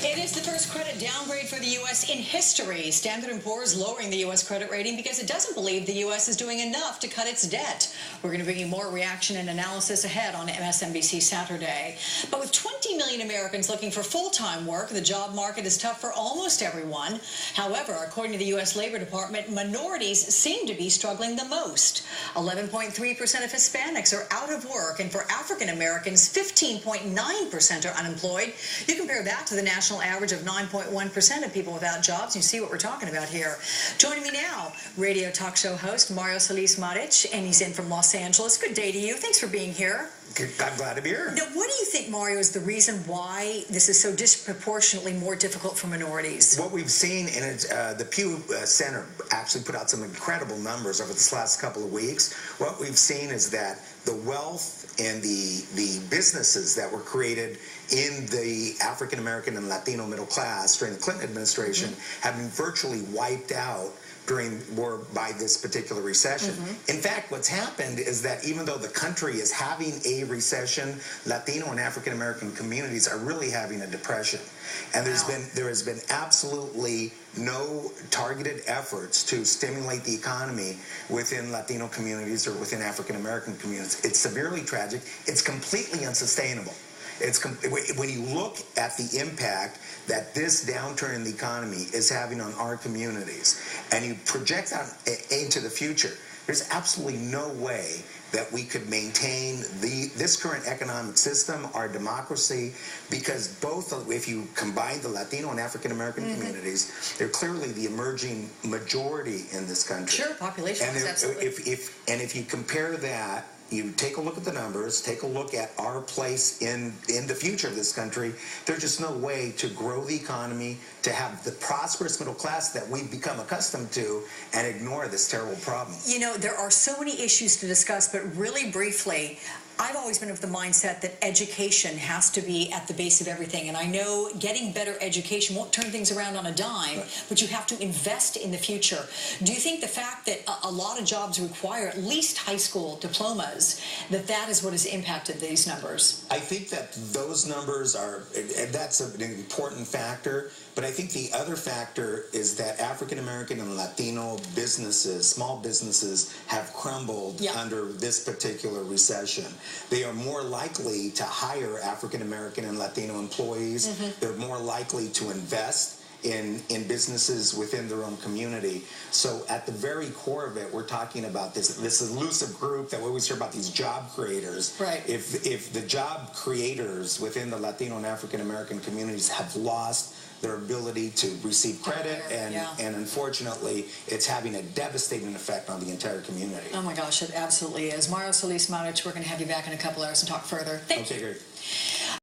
It is the first credit downgrade for the U.S. in history. Standard & Poor's lowering the U.S. credit rating because it doesn't believe the U.S. is doing enough to cut its debt. We're going to bring you more reaction and analysis ahead on MSNBC Saturday. But with 20 million Americans looking for full-time work, the job market is tough for almost everyone. However, according to the U.S. Labor Department, minorities seem to be struggling the most. 11.3% of Hispanics are out of work, and for African Americans, 15.9% are unemployed. You compare that to the national average of 9.1% of people without jobs. You see what we're talking about here. Joining me now, radio talk show host Mario SolisMarich, and he's in from Los Angeles. Good day to you. Thanks for being here. I'm glad to be here. Now, what do you think, Mario, is the reason why this is so disproportionately more difficult for minorities? What we've seen, and the Pew Center actually put out some incredible numbers over this last couple of weeks. What we've seen is that the wealth and the businesses that were created in the African American and Latino middle class during the Clinton administration have been virtually wiped out by this particular recession. In fact, what's happened is that even though the country is having a recession, Latino and African American communities are really having a depression. And there has been absolutely no targeted efforts to stimulate the economy within Latino communities or within African American communities. It's severely tragic. It's completely unsustainable. When you look at the impact that this downturn in the economy is having on our communities, and you project out into the future, there's absolutely no way that we could maintain this current economic system, our democracy, because if you combine the Latino and African American communities, they're clearly the emerging majority in this country. Sure, population, absolutely. If you compare that, you take a look at the numbers, take a look at our place in the future of this country, there's just no way to grow the economy, to have the prosperous middle class that we've become accustomed to, and ignore this terrible problem. You know, there are so many issues to discuss, but really briefly, I've always been of the mindset that education has to be at the base of everything. And I know getting better education won't turn things around on a dime, but you have to invest in the future. Do you think the fact that a lot of jobs require at least high school diplomas, that is what has impacted these numbers? I think that those numbers that's an important factor. But I think the other factor is that African American and Latino businesses, small businesses, have crumbled under this particular recession. They are more likely to hire African American and Latino employees. They're more likely to invest in businesses within their own community. So at the very core of it, we're talking about this elusive group that we always hear about, these job creators. Right. If the job creators within the Latino and African American communities have lost their ability to receive credit, and unfortunately, it's having a devastating effect on the entire community. Oh my gosh, it absolutely is. Mario SolisMarich, we're going to have you back in a couple hours and talk further. Thank you. Okay, great.